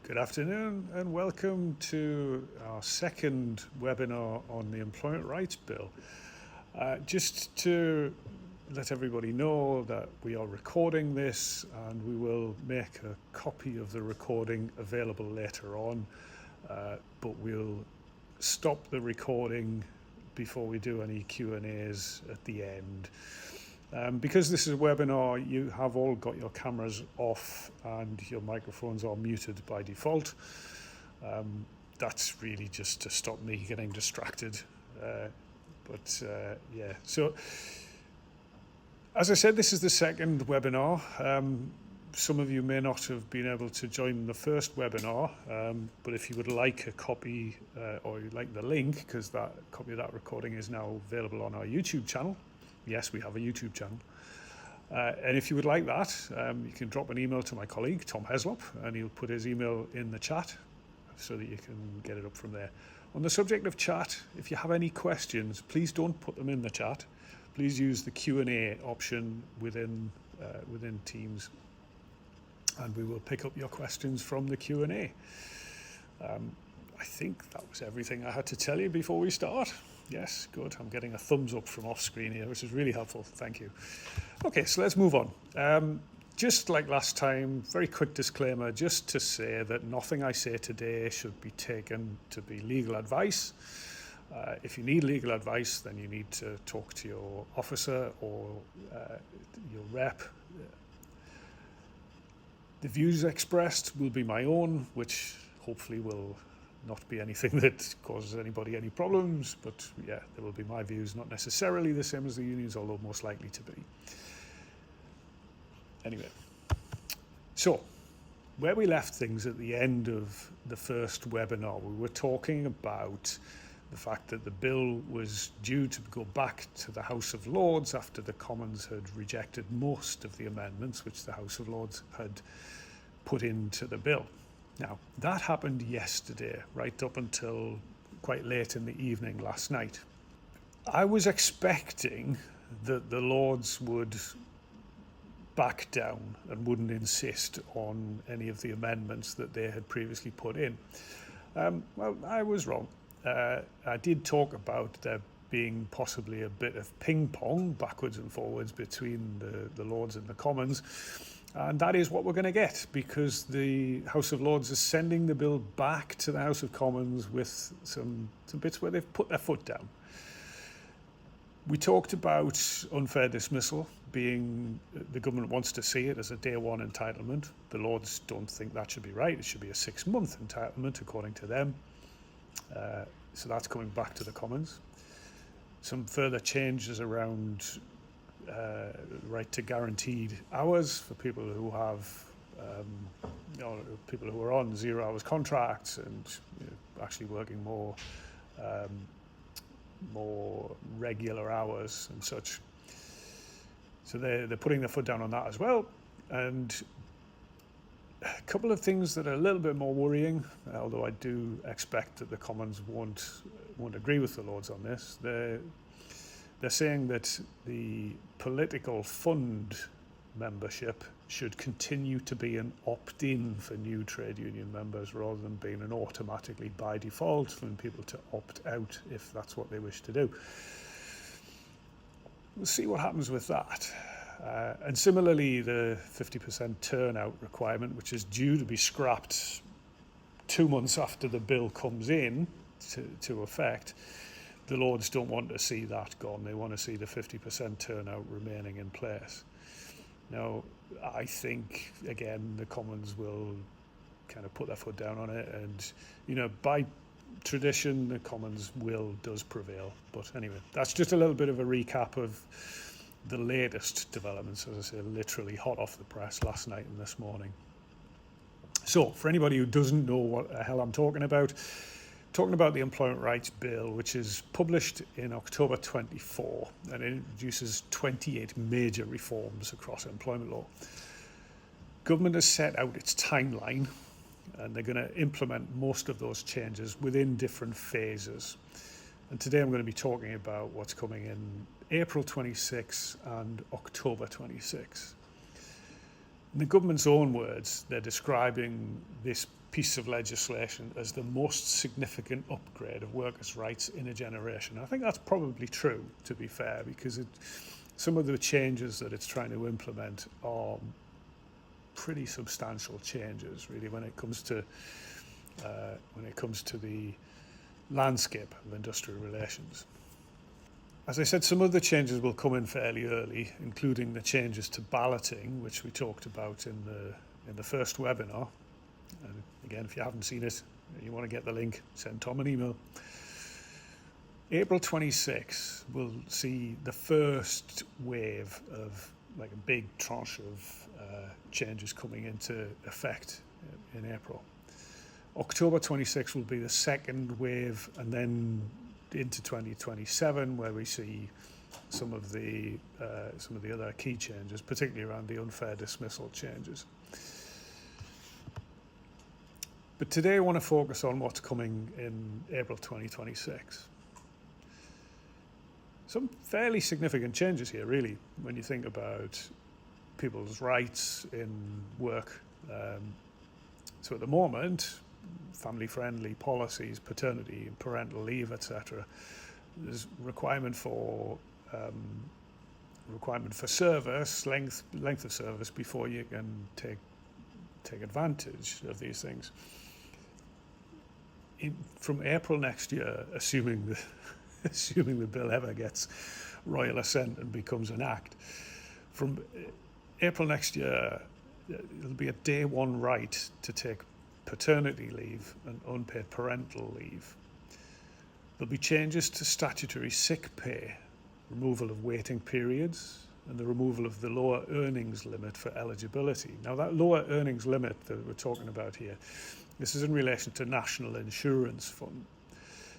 Good afternoon and welcome to our second webinar on the Employment Rights Bill. Just to let everybody know that we are recording this and we will make a copy of the recording available later on, but we'll stop the recording before we do any Q&As at the end. Because this is a webinar, you have all got your cameras off and your microphones are muted by default. That's really just to stop me getting distracted. Yeah, so as I said, this is the second webinar. Some of you may not have been able to join the first webinar, but if you would like a copy or you'd like the link, because that copy of that recording is now available on our YouTube channel. Yes, we have a YouTube channel. And if you would like that, you can drop an email to my colleague, Tom Heslop, and he'll put his email in the chat so that you can get it up from there. On the subject of chat, if you have any questions, please don't put them in the chat. Please use the Q&A option within Teams, and we will pick up your questions from the Q&A. I think that was everything I had to tell you before we start. Yes, good. I'm getting a thumbs up from off screen here, which is really helpful. Thank you. Okay, so let's move on. Just like last time, very quick disclaimer, just to say that nothing I say today should be taken to be legal advice. If you need legal advice, then you need to talk to your officer or your rep. The views expressed will be my own, which hopefully will not be anything that causes anybody any problems, but yeah, there will be my views, not necessarily the same as the unions, although most likely to be. Anyway, so where we left things at the end of the first webinar, we were talking about the fact that the bill was due to go back to the House of Lords after the Commons had rejected most of the amendments which the House of Lords had put into the bill. Now, that happened yesterday, right up until quite late in the evening last night. I was expecting that the Lords would back down and wouldn't insist on any of the amendments that they had previously put in. Well, I was wrong. I did talk about there being possibly a bit of ping pong backwards and forwards between the Lords and the Commons. And that is what we're going to get, because the House of Lords is sending the bill back to the House of Commons with some bits where they've put their foot down. We talked about unfair dismissal being, the government wants to see it as a day one entitlement. The Lords don't think that should be right. It should be a 6-month entitlement according to them. So that's coming back to the Commons. Some further changes around right to guaranteed hours for people who have, people who are on 0 hours contracts and actually working more regular hours and such. So they're putting their foot down on that as well. And a couple of things that are a little bit more worrying, although I do expect that the Commons won't agree with the Lords on this. They're saying that the political fund membership should continue to be an opt-in for new trade union members rather than being an automatically by default for people to opt out if that's what they wish to do. We'll see what happens with that. And similarly, the 50% turnout requirement, which is due to be scrapped 2 months after the bill comes in to effect, the Lords don't want to see that gone. They want to see the 50% turnout remaining in place. Now, I think, again, the Commons will kind of put their foot down on it. And, by tradition, the Commons will does prevail. But anyway, that's just a little bit of a recap of the latest developments, as I say, literally hot off the press last night and this morning. So, for anybody who doesn't know what the hell I'm talking about the Employment Rights Bill, which is published in October 24, and it introduces 28 major reforms across employment law. Government has set out its timeline, and they're going to implement most of those changes within different phases. And today I'm going to be talking about what's coming in April 26 and October 26. In the government's own words, they're describing this piece of legislation as the most significant upgrade of workers' rights in a generation. I think that's probably true, to be fair, because some of the changes that it's trying to implement are pretty substantial changes, really, when it comes to the landscape of industrial relations. As I said, some of the changes will come in fairly early, including the changes to balloting, which we talked about in the first webinar. And again, if you haven't seen it, you want to get the link, send Tom an email. April 26 will see the first wave of like a big tranche of changes coming into effect in April. October 26 will be the second wave, and then into 2027, where we see some of the other key changes, particularly around the unfair dismissal changes. But today I want to focus on what's coming in April 2026. Some fairly significant changes here, really, when you think about people's rights in work. So at the moment, family-friendly policies, paternity and parental leave, etc. There's requirement for service, length of service before you can take advantage of these things. From April next year, assuming the bill ever gets royal assent and becomes an act, from April next year, it'll be a day one right to take paternity leave and unpaid parental leave. There'll be changes to statutory sick pay, removal of waiting periods, and the removal of the lower earnings limit for eligibility. Now, that lower earnings limit that we're talking about here, this is in relation to National Insurance Fund.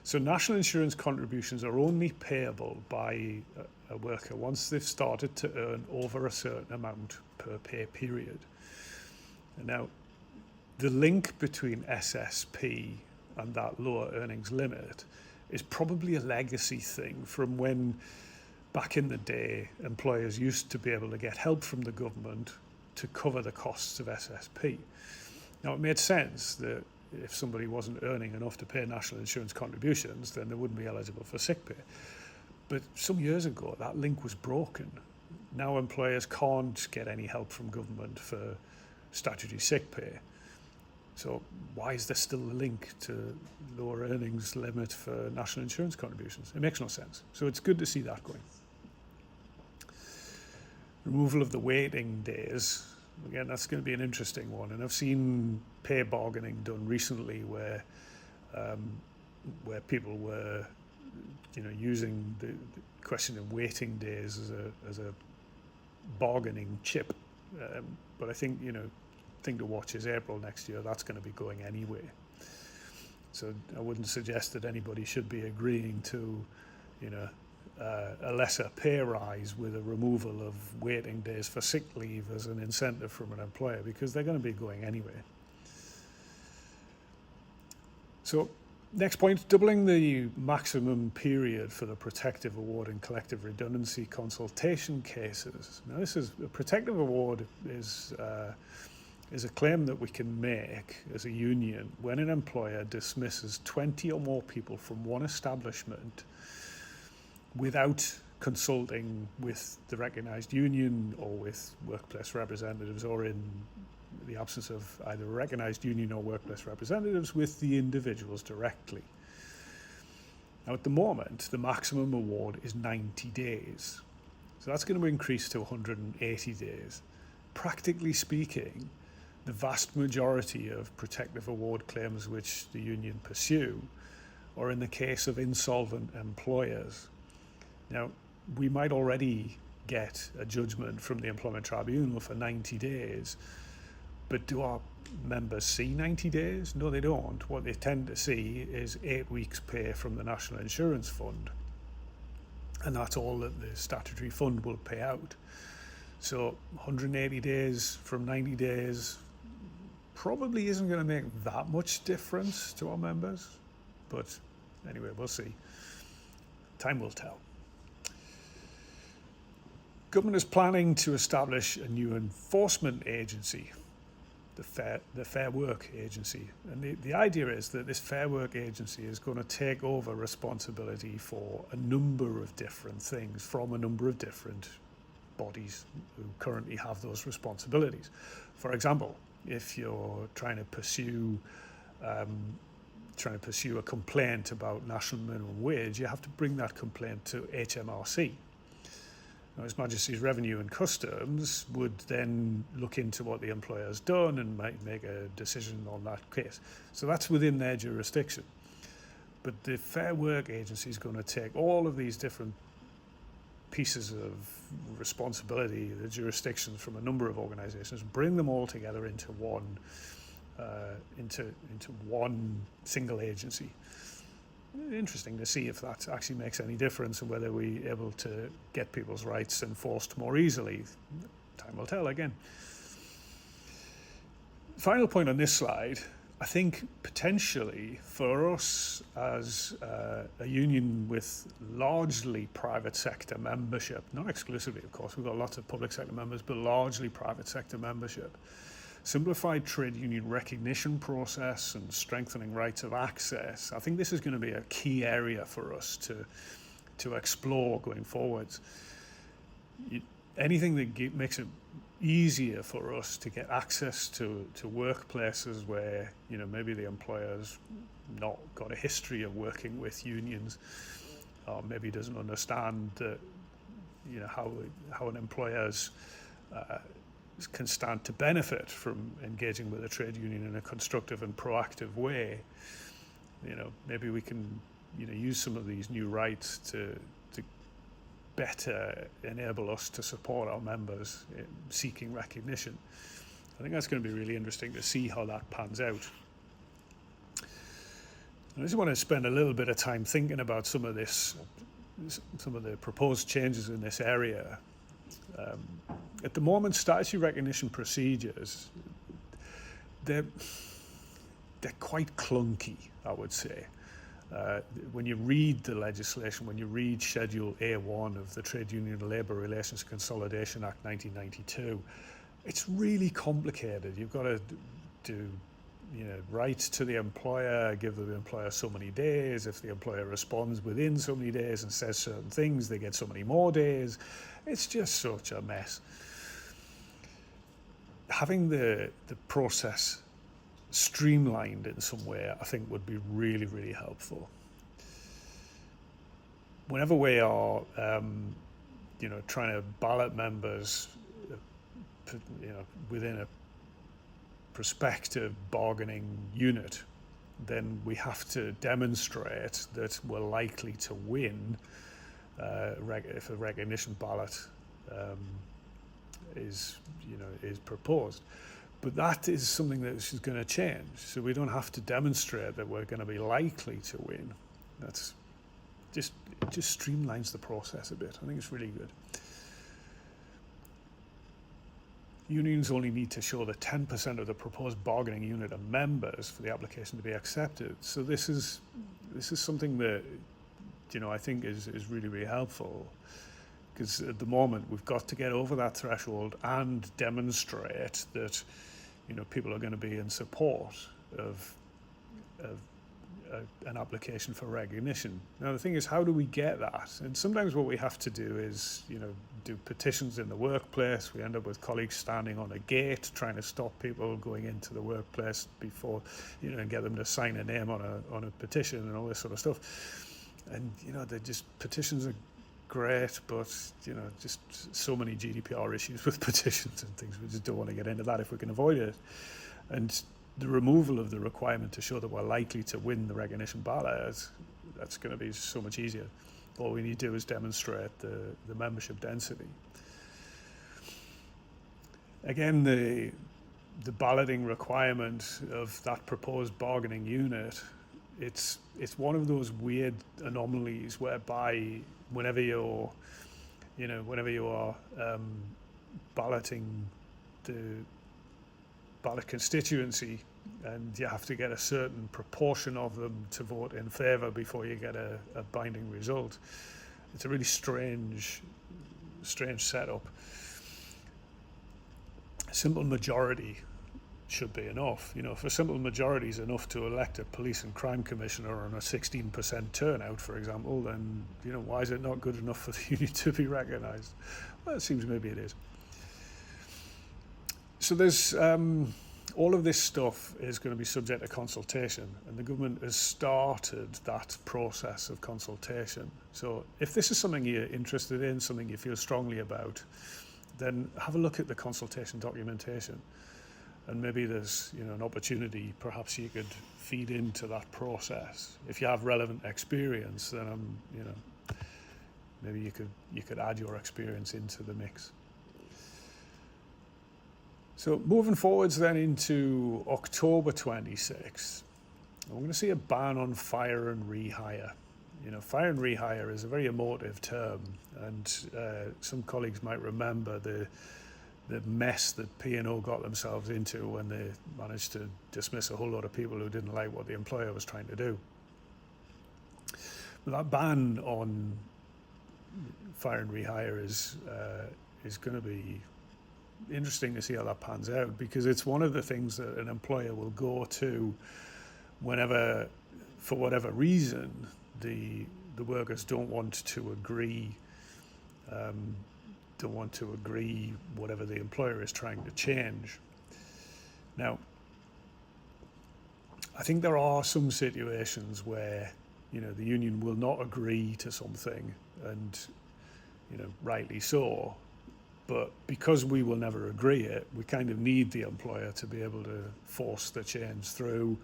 So national insurance contributions are only payable by a worker once they've started to earn over a certain amount per pay period. And now, the link between SSP and that lower earnings limit is probably a legacy thing from when, back in the day, employers used to be able to get help from the government to cover the costs of SSP. Now, it made sense that if somebody wasn't earning enough to pay national insurance contributions, then they wouldn't be eligible for sick pay. But some years ago, that link was broken. Now employers can't get any help from government for statutory sick pay. So why is there still a link to lower earnings limit for national insurance contributions? It makes no sense. So it's good to see that going. Removal of the waiting days. Again, that's going to be an interesting one. And I've seen pay bargaining done recently where people were, using the question of waiting days as a bargaining chip. But I think, thing to watch is April next year. That's going to be going anyway. So I wouldn't suggest that anybody should be agreeing to, a lesser pay rise with a removal of waiting days for sick leave as an incentive from an employer, because they're going to be going anyway. So next point, doubling the maximum period for the protective award in collective redundancy consultation cases. Now, a protective award is a claim that we can make as a union when an employer dismisses 20 or more people from one establishment without consulting with the recognised union or with workplace representatives, or in the absence of either a recognised union or workplace representatives, with the individuals directly. Now, at the moment, the maximum award is 90 days. So that's going to increase to 180 days. Practically speaking, the vast majority of protective award claims which the union pursue are in the case of insolvent employers. Now, we might already get a judgment from the Employment Tribunal for 90 days, but do our members see 90 days? No, they don't. What they tend to see is 8 weeks' pay from the National Insurance Fund, and that's all that the statutory fund will pay out. So 180 days from 90 days probably isn't going to make that much difference to our members, but anyway, we'll see. Time will tell. Government is planning to establish a new enforcement agency, the Fair Work Agency. And the idea is that this Fair Work Agency is going to take over responsibility for a number of different things from a number of different bodies who currently have those responsibilities. For example, if you're trying to pursue a complaint about national minimum wage, you have to bring that complaint to HMRC. Now, His Majesty's Revenue and Customs would then look into what the employer has done and might make a decision on that case. So that's within their jurisdiction. But the Fair Work Agency is going to take all of these different pieces of responsibility, the jurisdictions from a number of organisations, bring them all together into one single agency. Interesting to see if that actually makes any difference and whether we're able to get people's rights enforced more easily. Time will tell again. Final point on this slide, I think potentially for us as a union with largely private sector membership, not exclusively of course, we've got lots of public sector members, but largely private sector membership, simplified trade union recognition process and strengthening rights of access. I think this is going to be a key area for us to explore going forwards. Anything that makes it easier for us to get access to workplaces where, you know, maybe the employer's not got a history of working with unions, or maybe doesn't understand that, you know, how an employer's can stand to benefit from engaging with a trade union in a constructive and proactive way. You know, maybe we can, you know, use some of these new rights to better enable us to support our members in seeking recognition. I think that's going to be really interesting to see how that pans out. I just want to spend a little bit of time thinking about some of the proposed changes in this area. At the moment, statutory recognition procedures, they're quite clunky, I would say. When you read the legislation, when you read Schedule A1 of the Trade Union and Labour Relations Consolidation Act 1992, it's really complicated. You've got to do, you know, rights to the employer, give the employer so many days. If the employer responds within so many days and says certain things, they get so many more days. It's just such a mess. Having the process streamlined in some way, I think would be really, really helpful. Whenever we are, you know, trying to ballot members, you know, within a prospective bargaining unit, then we have to demonstrate that we're likely to win if a recognition ballot is proposed. But that is something that is going to change. So we don't have to demonstrate that we're going to be likely to win. It just streamlines the process a bit. I think it's really good. Unions only need to show that 10% of the proposed bargaining unit are members for the application to be accepted. So this is something that, you know, I think is really, really helpful. Because at the moment we've got to get over that threshold and demonstrate that, you know, people are going to be in support of an application for recognition. Now the thing is, how do we get that? And sometimes what we have to do is, you know, do petitions in the workplace. We end up with colleagues standing on a gate trying to stop people going into the workplace before, you know, and get them to sign a name on a petition and all this sort of stuff. And, you know, petitions are great, but, you know, just so many GDPR issues with petitions and things. We just don't want to get into that if we can avoid it. And the removal of the requirement to show that we're likely to win the recognition ballot, that's going to be so much easier. All we need to do is demonstrate the membership density. Again, the balloting requirement of that proposed bargaining unit, it's one of those weird anomalies whereby whenever you are balloting the ballot constituency, and you have to get a certain proportion of them to vote in favour before you get a binding result. It's a really strange strange setup. A simple majority should be enough. If a simple majority is enough to elect a police and crime commissioner on a 16% turnout, for example, then why is it not good enough for the union to be recognised? Well, it seems maybe it is. So there's all of this stuff is going to be subject to consultation, and the government has started that process of consultation. So if this is something you're interested in, something you feel strongly about, then have a look at the consultation documentation. And maybe there's an opportunity, perhaps you could feed into that process. If you have relevant experience, then maybe you could add your experience into the mix. So moving forwards then into October 26, we're going to see a ban on fire and rehire. Fire and rehire is a very emotive term, and some colleagues might remember the mess that P&O got themselves into when they managed to dismiss a whole lot of people who didn't like what the employer was trying to do. But that ban on fire and rehire is going to be interesting to see how that pans out, because it's one of the things that an employer will go to whenever, for whatever reason, the workers don't want to agree whatever the employer is trying to change. Now, I think there are some situations where the union will not agree to something, and rightly so. But because we will never agree it, we kind of need the employer to be able to force the change through.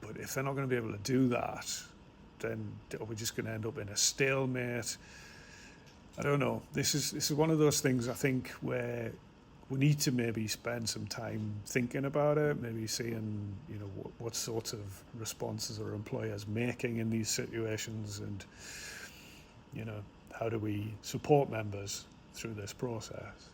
But if they're not going to be able to do that, then are we just going to end up in a stalemate? I don't know. This is one of those things, I think, where we need to maybe spend some time thinking about it, maybe seeing what sorts of responses are employers making in these situations, and how do we support members through this process.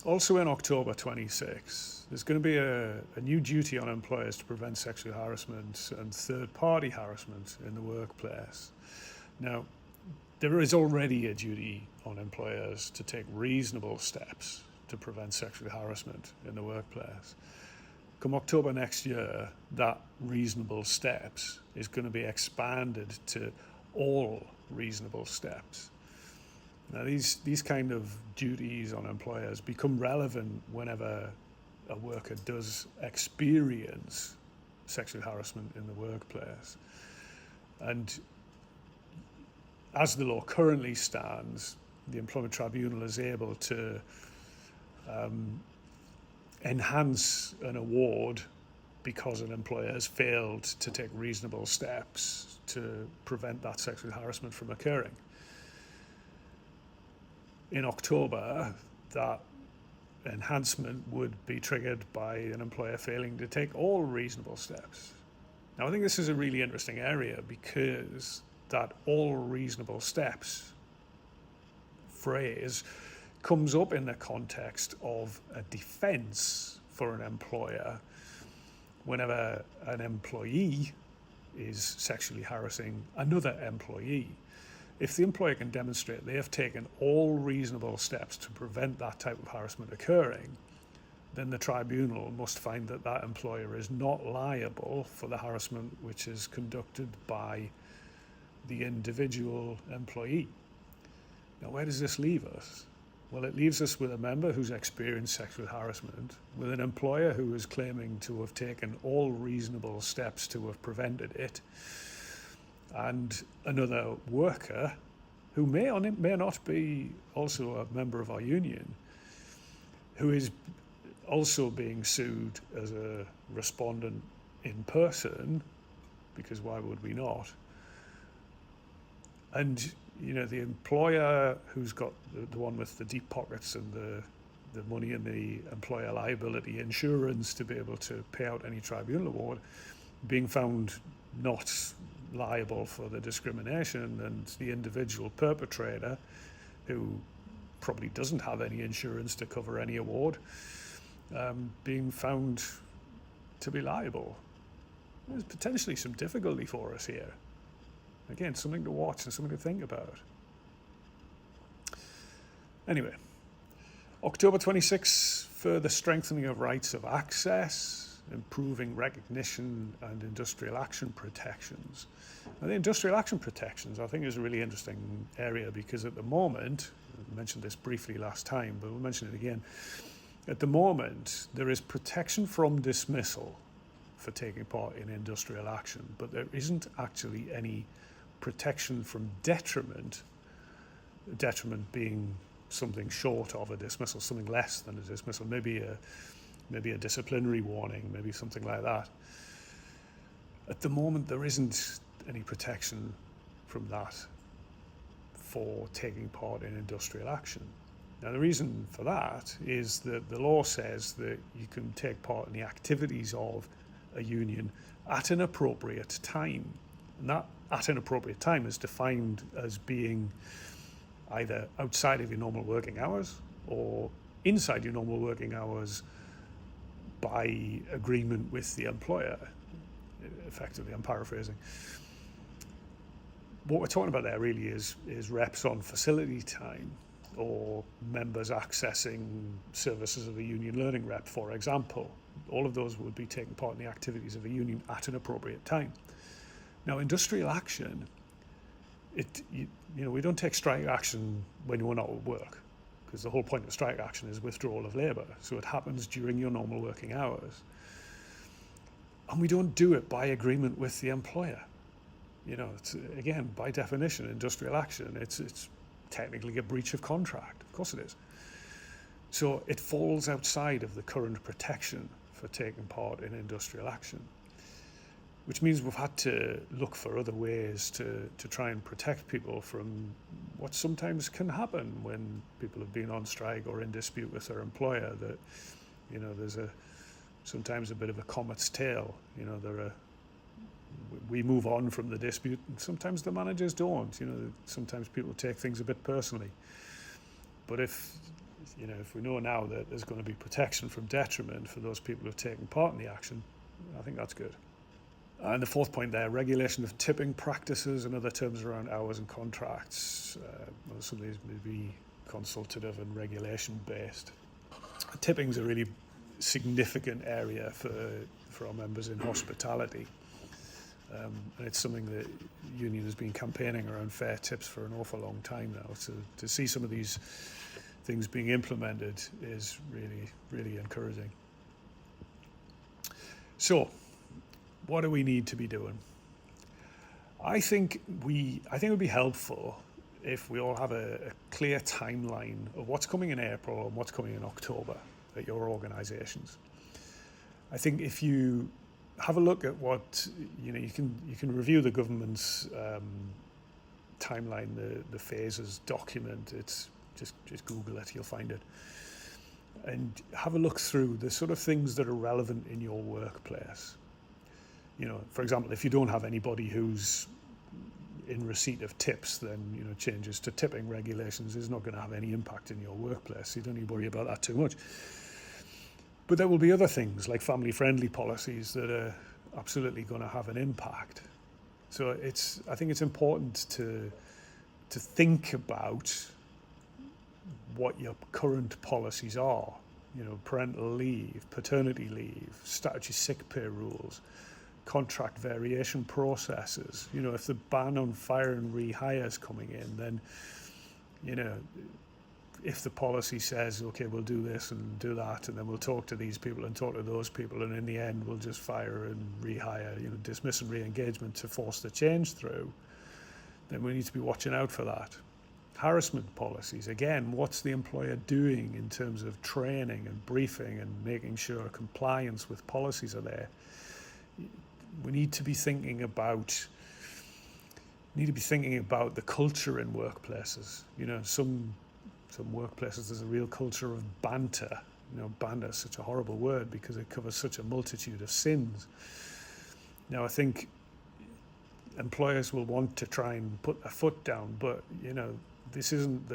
Also in October 26, there's going to be a new duty on employers to prevent sexual harassment and third-party harassment in the workplace. Now, there is already a duty on employers to take reasonable steps to prevent sexual harassment in the workplace. Come October next year, that reasonable steps is going to be expanded to all reasonable steps. Now, these kind of duties on employers become relevant whenever a worker does experience sexual harassment in the workplace. And as the law currently stands, the Employment Tribunal is able to enhance an award because an employer has failed to take reasonable steps to prevent that sexual harassment from occurring. In October, that enhancement would be triggered by an employer failing to take all reasonable steps. Now, I think this is a really interesting area, because that all reasonable steps phrase comes up in the context of a defense for an employer whenever an employee is sexually harassing another employee. If the employer can demonstrate they have taken all reasonable steps to prevent that type of harassment occurring, then the tribunal must find that that employer is not liable for the harassment which is conducted by the individual employee. Now, where does this leave us? Well, it leaves us with a member who's experienced sexual harassment, with an employer who is claiming to have taken all reasonable steps to have prevented it, and another worker who may or may not be also a member of our union, who is also being sued as a respondent in person, because why would we not? And the employer who's got the one with the deep pockets and the money and the employer liability insurance to be able to pay out any tribunal award, being found not liable for the discrimination, and the individual perpetrator, who probably doesn't have any insurance to cover any award, being found to be liable. There's potentially some difficulty for us here. Again, something to watch and something to think about. Anyway, October 26, further strengthening of rights of access, improving recognition and industrial action protections. Now, the industrial action protections, I think, is a really interesting area because at the moment, I mentioned this briefly last time, but we'll mention it again. At the moment, there is protection from dismissal for taking part in industrial action, but there isn't actually any protection from detriment, detriment being something short of a dismissal, something less than a dismissal, maybe a disciplinary warning, maybe something like that. At the moment, there isn't any protection from that for taking part in industrial action. Now, the reason for that is that the law says that you can take part in the activities of a union at an appropriate time. And that at an appropriate time is defined as being either outside of your normal working hours or inside your normal working hours by agreement with the employer. Effectively, I'm paraphrasing. What we're talking about there really is reps on facility time or members accessing services of a union learning rep, for example. All of those would be taking part in the activities of a union at an appropriate time. Now, industrial action, we don't take strike action when you're not at work, because the whole point of strike action is withdrawal of labour. So it happens during your normal working hours. And we don't do it by agreement with the employer. It's, again, by definition, industrial action, it's technically a breach of contract. Of course it is. So it falls outside of the current protection for taking part in industrial action, which means we've had to look for other ways to try and protect people from what sometimes can happen when people have been on strike or in dispute with their employer, that, there's sometimes a bit of a comet's tail. We move on from the dispute, and sometimes the managers don't. Sometimes people take things a bit personally. But if we know now that there's going to be protection from detriment for those people who have taken part in the action, I think that's good. And the fourth point there, regulation of tipping practices and other terms around hours and contracts. Some of these may be consultative and regulation based. Tipping is a really significant area for our members in hospitality. And it's something that the union has been campaigning around fair tips for an awful long time now. So to see some of these things being implemented is really, really encouraging. So, what do we need to be doing? I think it would be helpful if we all have a clear timeline of what's coming in April and what's coming in October at your organisations. I think if you have a look at what you can review the government's timeline, the phases document. It's just Google it, you'll find it, and have a look through the sort of things that are relevant in your workplace. For example, if you don't have anybody who's in receipt of tips, then changes to tipping regulations is not going to have any impact in your workplace. You don't need to worry about that too much. But there will be other things like family-friendly policies that are absolutely going to have an impact. So I think it's important to think about what your current policies are. Parental leave, paternity leave, statutory sick pay rules, contract variation processes. If the ban on fire and rehire is coming in, then if the policy says, okay, we'll do this and do that, and then we'll talk to these people and talk to those people, and in the end we'll just fire and rehire, dismiss and re-engagement to force the change through, then we need to be watching out for that. Harassment policies, again, what's the employer doing in terms of training and briefing and making sure compliance with policies are there? We need to be thinking about the culture in workplaces. Some workplaces there's a real culture of banter. Banter is such a horrible word because it covers such a multitude of sins. Now, I think employers will want to try and put their foot down, but this isn't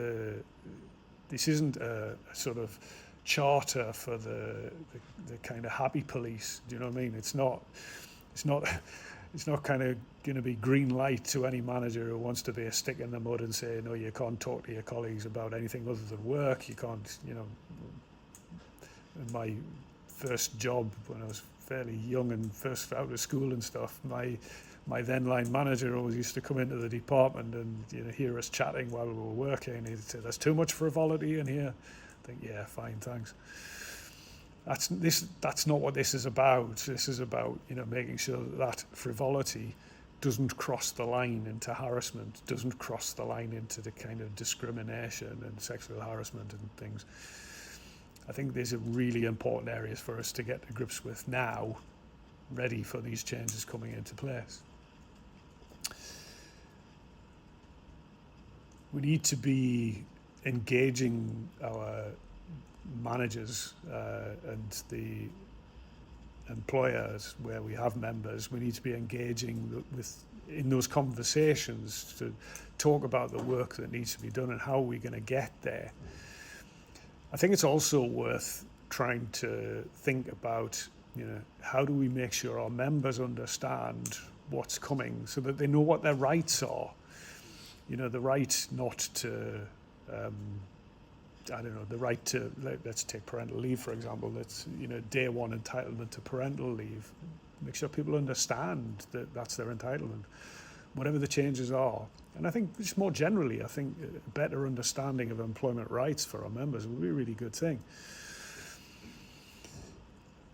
a sort of charter for the kind of happy police. Do you know what I mean? It's not it's not kind of going to be green light to any manager who wants to be a stick in the mud and say, no, you can't talk to your colleagues about anything other than work. You can't, you know. In my first job when I was fairly young and first out of school and stuff, my then line manager always used to come into the department and, you know, hear us chatting while we were working, and he'd say, "There's too much frivolity in here." I think, yeah, fine, thanks. That's not what this is about. This is about, you know, making sure that frivolity doesn't cross the line into harassment, doesn't cross the line into the kind of discrimination and sexual harassment and things. I think these are really important areas for us to get to grips with now, ready for these changes coming into place. We need to be engaging our managers and the employers where we have members. We need to be engaging in those conversations to talk about the work that needs to be done and how we're going to get there. I think it's also worth trying to think about, you know, how do we make sure our members understand what's coming so that they know what their rights are. You know, the right not to the right to, let's take parental leave, for example. That's, you know, day one entitlement to parental leave. Make sure people understand that that's their entitlement, whatever the changes are. And I think just more generally, I think a better understanding of employment rights for our members would be a really good thing.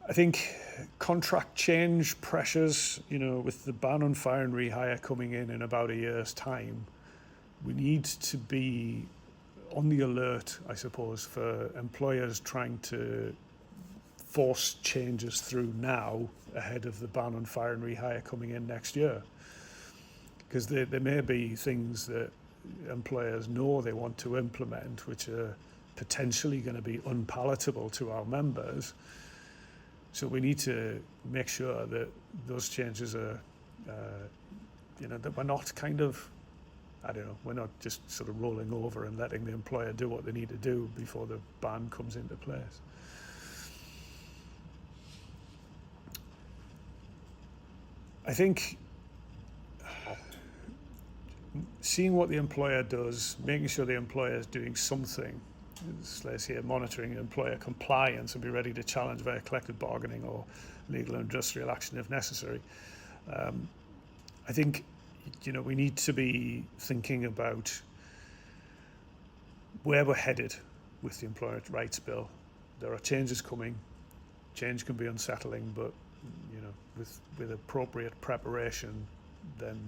I think contract change pressures, you know, with the ban on fire and rehire coming in about a year's time, we need to be on the alert, I suppose, for employers trying to force changes through now ahead of the ban on fire and rehire coming in next year. Because there may be things that employers know they want to implement which are potentially going to be unpalatable to our members. So we need to make sure that those changes are, that we're not kind of, we're not just sort of rolling over and letting the employer do what they need to do before the ban comes into place. I think seeing what the employer does, making sure the employer is doing something, let's say monitoring employer compliance and be ready to challenge via collective bargaining or legal and industrial action if necessary. I think, we need to be thinking about where we're headed with the Employment Rights Bill. There are changes coming. Change can be unsettling, but with appropriate preparation, then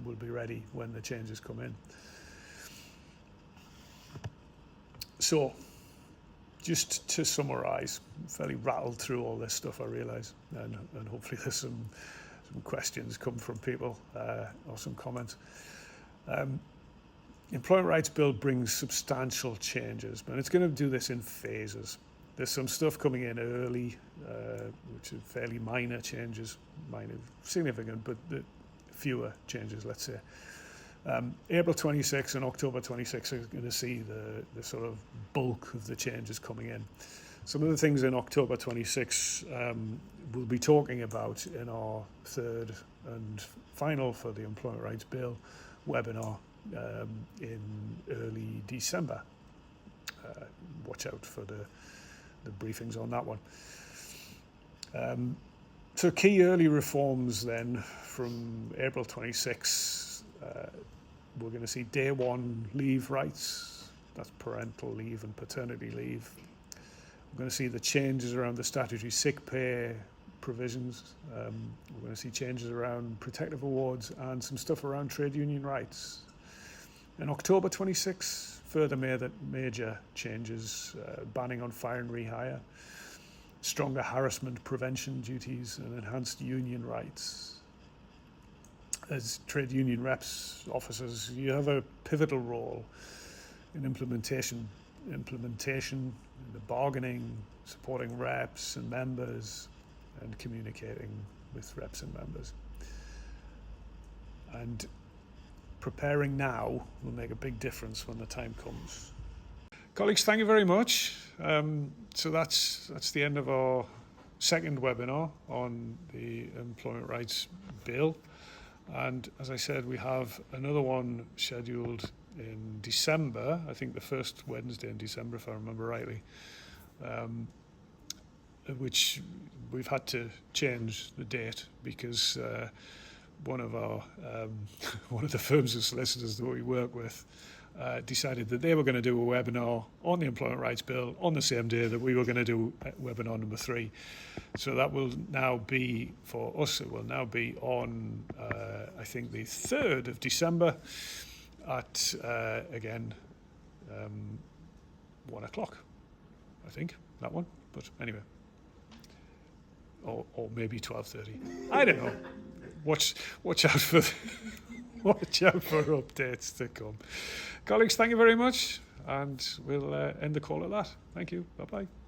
we'll be ready when the changes come in. So, just to summarise, fairly rattled through all this stuff, I realise, and hopefully there's some questions come from people or some comments. The Employment Rights Bill brings substantial changes, but it's going to do this in phases. There's some stuff coming in early, which are fairly minor changes, significant, but fewer changes, let's say. April 26 and October 26 are going to see the sort of bulk of the changes coming in. Some of the things in October 26 we'll be talking about in our third and final for the Employment Rights Bill webinar in early December. Watch out for the briefings on that one. So key early reforms then from April 26, we're going to see day one leave rights, that's parental leave and paternity leave. We're going to see the changes around the statutory sick pay provisions. We're going to see changes around protective awards and some stuff around trade union rights. In October 26, further major changes, banning on fire and rehire, stronger harassment prevention duties and enhanced union rights. As trade union reps, officers, you have a pivotal role in implementation, the bargaining, supporting reps and members, and communicating with reps and members. And preparing now will make a big difference when the time comes. Colleagues, thank you very much. So that's the end of our second webinar on the Employment Rights Bill. And as I said, we have another one scheduled in December, I think the first Wednesday in December, if I remember rightly, which we've had to change the date because one of the firms of solicitors that we work with decided that they were going to do a webinar on the Employment Rights Bill on the same day that we were going to do webinar number 3. So that will now be, for us, it will now be on, I think, the 3rd of December at, again, 1 o'clock, I think, that one. But anyway, or maybe 12:30. I don't know. Watch out for watch out for updates to come. Colleagues, thank you very much, and we'll end the call at that. Thank you. Bye-bye.